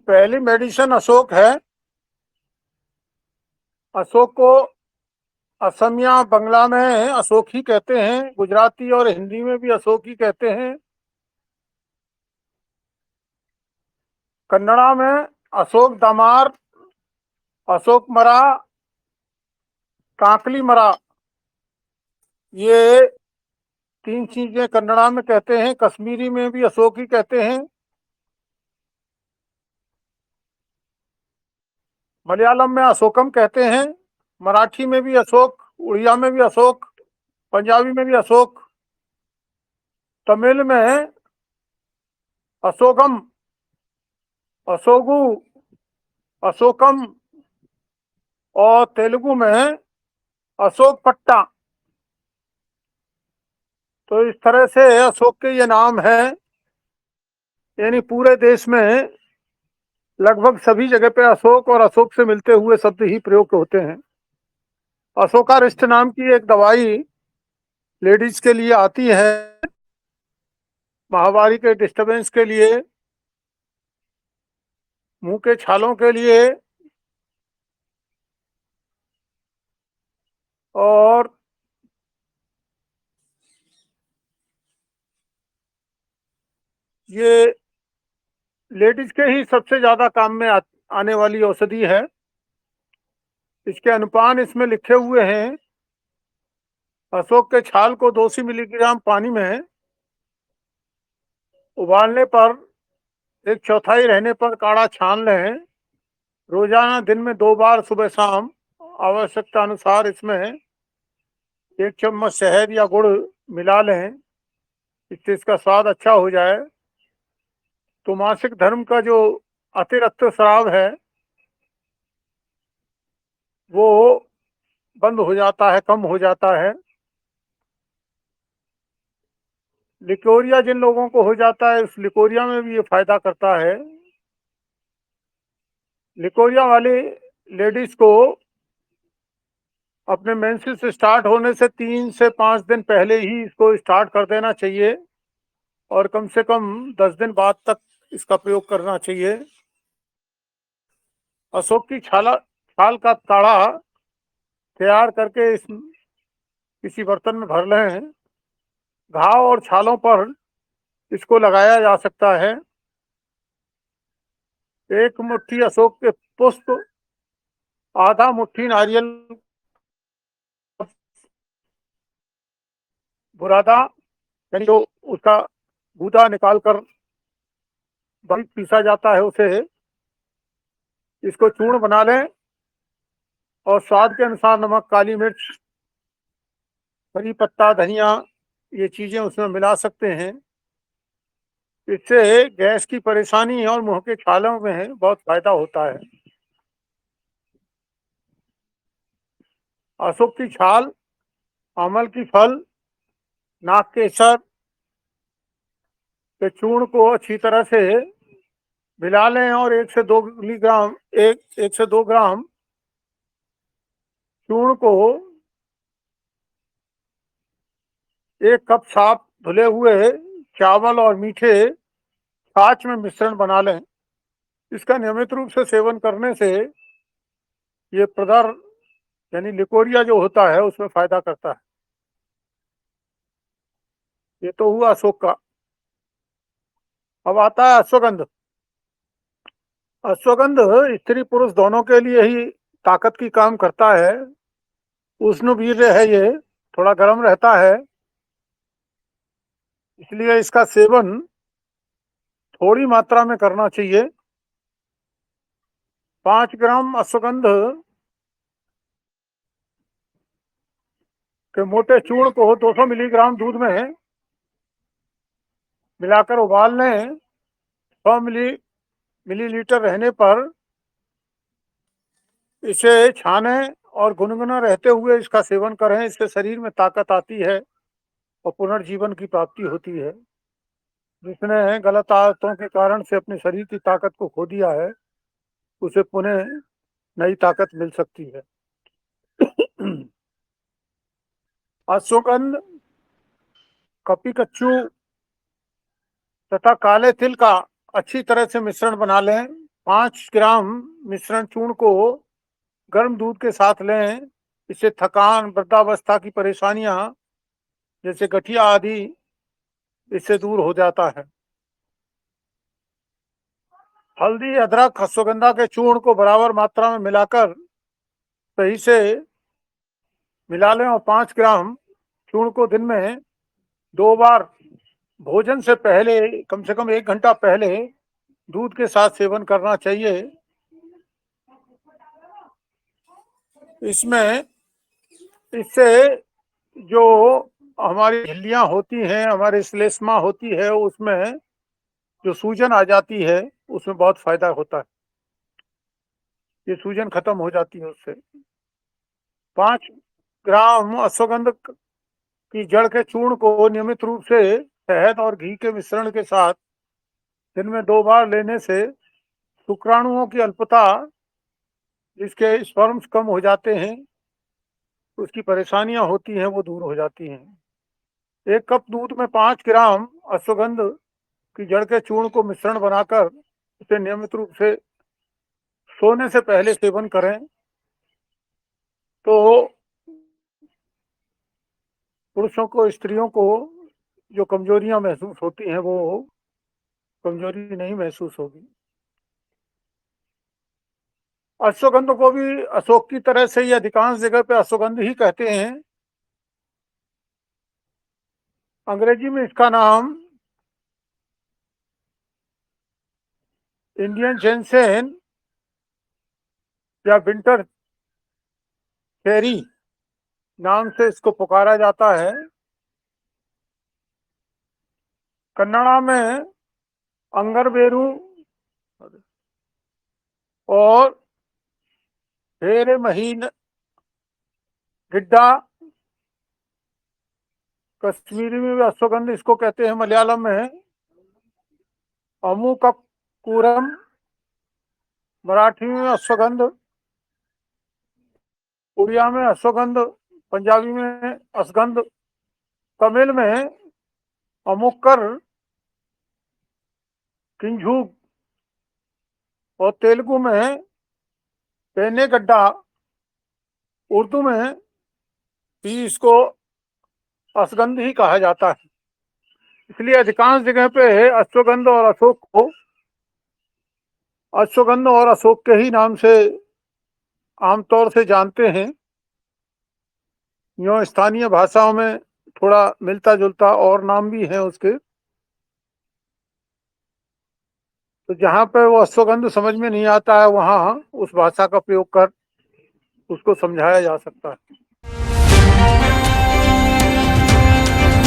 पहली मेडिसिन अशोक है। अशोक को असमिया बंगला में अशोक ही कहते हैं, गुजराती और हिंदी में भी अशोक ही कहते हैं। कन्नड़ा में अशोक दामार, अशोक मरा, काकली मरा, ये तीन चीजें कन्नड़ा में कहते हैं। कश्मीरी में भी अशोक ही कहते हैं। मलयालम में अशोकम कहते हैं। मराठी में भी अशोक, उड़िया में भी अशोक, पंजाबी में भी अशोक, तमिल में अशोकम, अशोगु, अशोकम और तेलुगु में अशोक पट्टा। तो इस तरह से अशोक के ये नाम है। यानी पूरे देश में लगभग सभी जगह पे अशोक और अशोक से मिलते हुए शब्द ही प्रयोग होते हैं। अशोकारिष्ट नाम की एक दवाई लेडीज के लिए आती है, माहवारी के डिस्टरबेंस के लिए, मुंह के छालों के लिए, और ये लेडीज के ही सबसे ज्यादा काम में आने वाली औषधि है। इसके अनुपान इसमें लिखे हुए हैं। अशोक के छाल को 200 मिलीग्राम पानी में उबालने पर 1/4 रहने पर काढ़ा छान लें। रोजाना दिन में 2 बार सुबह शाम आवश्यकता अनुसार इसमें 1 चम्मच शहद या गुड़ मिला लें, इससे इसका स्वाद अच्छा हो जाए। तो मासिक धर्म का जो अतिरिक्त स्राव है वो बंद हो जाता है, कम हो जाता है। लिकोरिया जिन लोगों को हो जाता है, उस लिकोरिया में भी ये फायदा करता है। लिकोरिया वाली लेडीज को अपने मेंसेस स्टार्ट होने से 3 से 5 दिन पहले ही इसको स्टार्ट कर देना चाहिए और कम से कम 10 दिन बाद तक इसका प्रयोग करना चाहिए। अशोक की छाल का काढ़ा तैयार करके इस किसी बर्तन में भर लें। घाव और छालों पर इसको लगाया जा सकता है। 1 मुट्ठी अशोक के पुष्प, आधा मुट्ठी नारियल बुरादा, यानी जो उसका गूदा निकाल कर बारीक पीसा जाता है, उसे इसको चूर्ण बना लें और स्वाद के अनुसार नमक, काली मिर्च, करी पत्ता, धनिया, ये चीजें उसमें मिला सकते हैं। इससे गैस की परेशानी और मुंह के छालों में बहुत फायदा होता है। अशोक की छाल, अमल की फल, नाक केसर के चूर्ण को अच्छी तरह से मिला लें और 1 से 2 मिलीग्राम, 1 से 2 ग्राम चूर्ण को 1 कप साफ धुले हुए चावल और मीठे छाछ में मिश्रण बना लें। इसका नियमित रूप से सेवन करने से ये प्रदर यानी लिकोरिया जो होता है उसमें फायदा करता है। ये तो हुआ अशोक का। अब आता है अश्वगंध। अश्वगंध स्त्री पुरुष दोनों के लिए ही ताकत की काम करता है। उष्ण वीर्य है, ये थोड़ा गर्म रहता है, इसलिए इसका सेवन थोड़ी मात्रा में करना चाहिए। 5 ग्राम अश्वगंध के मोटे चूर्ण को 200 मिलीग्राम दूध में मिलाकर उबाल लें। 100 मिलीलीटर रहने पर इसे छाने और गुनगुना रहते हुए इसका सेवन करें। इससे शरीर में ताकत आती है और पुनर्जीवन की प्राप्ति होती है। जिसने गलत आदतों के कारण से अपने शरीर की ताकत को खो दिया है, उसे पुनः नई ताकत मिल सकती है। अश्वगंध, कपी कच्चू तथा काले तिल का अच्छी तरह से मिश्रण बना लें 5 ग्राम मिश्रण चूर्ण को गर्म दूध के साथ लें। इससे थकान, वृद्धावस्था की परेशानियां जैसे गठिया आदि इससे दूर हो जाता है। हल्दी, अदरक, अश्वगंधा के चूर्ण को बराबर मात्रा में मिलाकर सही से मिला लें और 5 ग्राम चूर्ण को दिन में 2 बार भोजन से पहले, कम से कम 1 घंटा पहले दूध के साथ सेवन करना चाहिए। इसमें इससे जो हमारी झिल्लियां होती हैं, हमारी श्लेष्मा होती है, उसमें जो सूजन आ जाती है उसमें बहुत फायदा होता है। ये सूजन खत्म हो जाती है उससे। 5 ग्राम अश्वगंध की जड़ के चूर्ण को नियमित रूप से शहद और घी के मिश्रण के साथ दिन में 2 बार लेने से शुक्राणुओं की अल्पता, जिसके स्पर्म्स कम हो जाते हैं, उसकी परेशानियां होती हैं, वो दूर हो जाती हैं। 1 कप दूध में 5 ग्राम अश्वगंध की जड़ के चूर्ण को मिश्रण बनाकर इसे नियमित रूप से सोने से पहले सेवन करें तो पुरुषों को, स्त्रियों को जो कमजोरियां महसूस होती हैं वो कमजोरी नहीं महसूस होगी। अश्वगंध को भी अशोक की तरह से ही अधिकांश जगह पे अश्वगंध ही कहते हैं। अंग्रेजी में इसका नाम इंडियन जेनसेन या विंटर चेरी नाम से इसको पुकारा जाता है। कन्नड़ा में अंगरवेरू और हेरे महीन गिड्डा, कश्मीरी में भी अश्वगंध इसको कहते हैं, मलयालम में अमुकपूरम, मराठी में अश्वगंध, उड़िया में अश्वगंध, पंजाबी में असगंध, तमिल में अमुक्कर, किंझूग और तेलुगु में पेने गड्ढा। उर्दू में भी इसको असगंध ही कहा जाता है। इसलिए अधिकांश जगह पे अश्वगंध और अशोक को अश्वगंध और अशोक के ही नाम से आमतौर से जानते हैं। यो स्थानीय भाषाओं में थोड़ा मिलता जुलता और नाम भी है उसके। तो जहाँ पे वो अश्वगंध समझ में नहीं आता है, वहाँ उस भाषा का प्रयोग कर उसको समझाया जा सकता है।